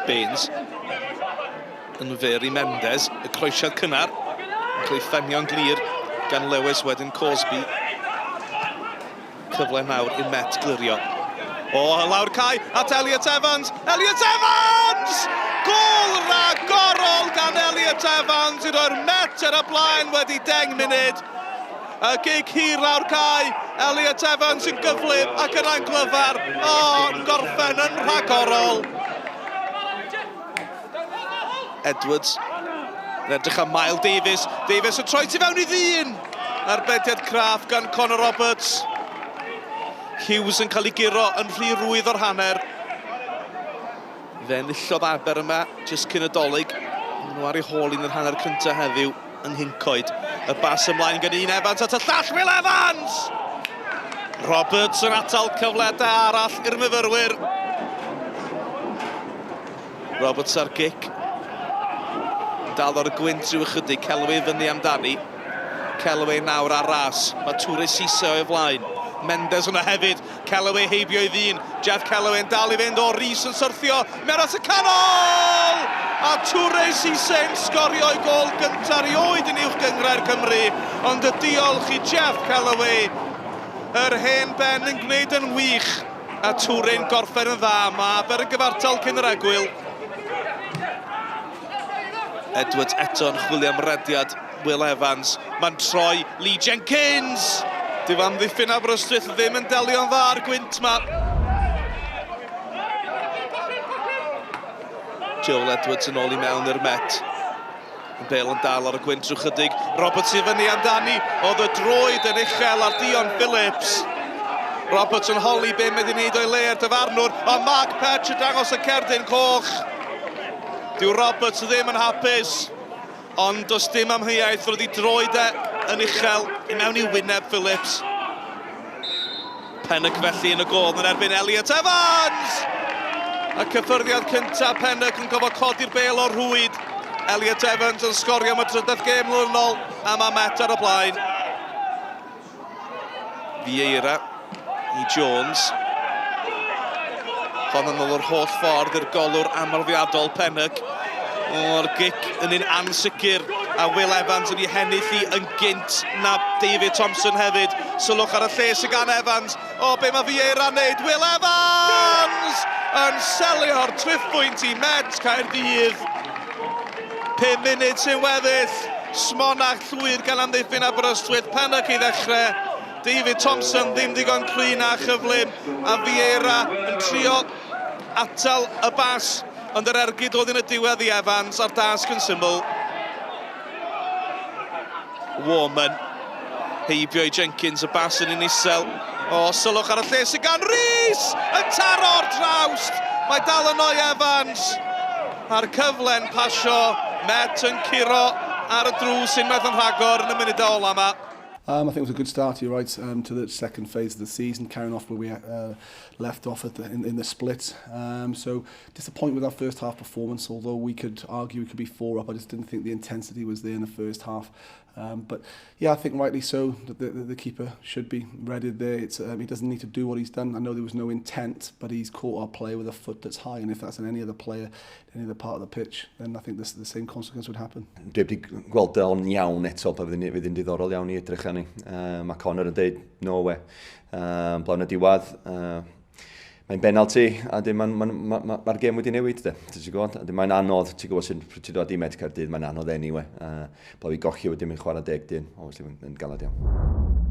Baines. Yn fer i Mendes, y croesiad cynnar. Yn cael ei ffenio'n glir gan Lewis wedyn Cosby. Cyfle nawr i Met glirio. O, lawr cae at Elliot Evans. Elliot Evans! Gol ragorol gan Elliot Evans i roi'r Met ar y blaen wedi 10 munud. Y gig hir lawr cae. Elliot Evans yn gyflym ac yn anglyfar. O, yn gorffen yn rhagorol. Edwards yn edrych am Miles Davies. Davies yn troi tu fewn i ddyn. Arbediad craff gan Conor Roberts. Hughes yn cael ei giro yn rhy rwydd o'r hanner. Fe enillodd Aber yma, jyst cyn y dolyg. Nhw ar ei hôl un yr hanner cyntaf heddiw yng Nghyncoed. Y bas ymlaen gan un Evans at y llall Will Evans! Roberts yn atal cyfledau arall i'r myfyrwyr. Roberts ar gic. Dal o'r gwynt rhyw ychydig, Celway fyny amdani. Celway nawr ar ras, mae Toure Cisse o'i flaen. Mendes yna hefyd, Celway heibio i ddyn. Jeff Celway yn dal i fynd o Rhys yn syrthio. Mewn at y canol! A Toure Cisse yn sgorio i gol gyntaf erioed yn uwch gyngrair Cymru. Ond y diolch i Jeff Celway. Yr hen ben yn gwneud yn wych. A Toure yn gorffen yn dda. Mae Aber yn gyfartal cyn yr egwyl. Edwards eto yn chwilio am rediad Will Evans. Mae'n troi Lee Jenkins. Dyw amddiffyn Aberystwyth ddim yn delio'n dda ar gwynt ma. Joel Edwards yn ôl i mewn i'r Met. Bale yn dal ar y gwynt rhyw chydig. Roberts i fyny amdani. Oedd y droed yn uchel ar Dion Phillips. Roberts yn holi be mynd i wneud o'i le ar dyfarnwr. Ond Mark Petch yn dangos y cerdyn coch. Dyw Roberts ddim yn hapus. Ond does dim amheuaeth roedd ei droed yn uchel i mewn i wyneb Phillips. Pennock felly yn y gol yn erbyn Elliot Evans! A cyffyrddiad cyntaf Pennock yn gofod codi'r bêl o'r rhwyd. Elliot Evans yn sgorio am y trydydd gêm lwynol a mae Met ar y blaen. Vieira i Jones. Hon yn ôl yr holl ffordd i'r golwr amarddiadol Pennock. O'r gic yn un ansicr a Will Evans yn ei hennill i yn gynt na David Thompson hefyd. Sylwch ar y lle sy'n gan Evans. O, be mae Vieira'n neud? Will Evans yn selio'r triffpwynt i Met Caerdydd. 5 munud sy'n weddill. Smonach llwyr gan amddiffyn Aberystwyth. Pennock i ddechrau. David Thompson ddim digon crin a chyflym. A Vieira yn trio atal y bas. Ond yr ergyd oedd yn y diwedd i Evans ar dasg yn syml. Warman. Heibio i Jenkins, y bas yn un isel. O, sylwch ar y lle sy'n gan Rhys! Yn taro'r drawst! Mae dal yn o'i Evans. A'r cyflen pasio. Met yn curo ar y drws sy'n medd yn rhagor yn y munudau ola yma. I think it was a good start, you're right, to the second phase of the season, carrying off where we left off in the split. So disappointed with our first half performance, although we could argue we could be 4 up. I just didn't think the intensity was there in the first half. But yeah, I think rightly so, the keeper should be ready there. He doesn't need to do what he's done. I know there was no intent, but he's caught our player with a foot that's high, and if that's in any other player, any other part of the pitch, then I think the same consequence would happen. Dwi wedi gweld o'n iawn eto, bydd yn diddorol iawn i edrych arni. Mae Conor yn dweud, no way. Blawn y diwedd. Mae'n penalty, a mae'r gêm wedi newid, ti'n gwybod? Mae'n anodd, ti'n gwybod sy'n ti'n dod i Met Caerdydd, mae'n anodd anyway. Blaw i gochi wedi mynd chwarae 10 dyn, obviously yn galad iawn.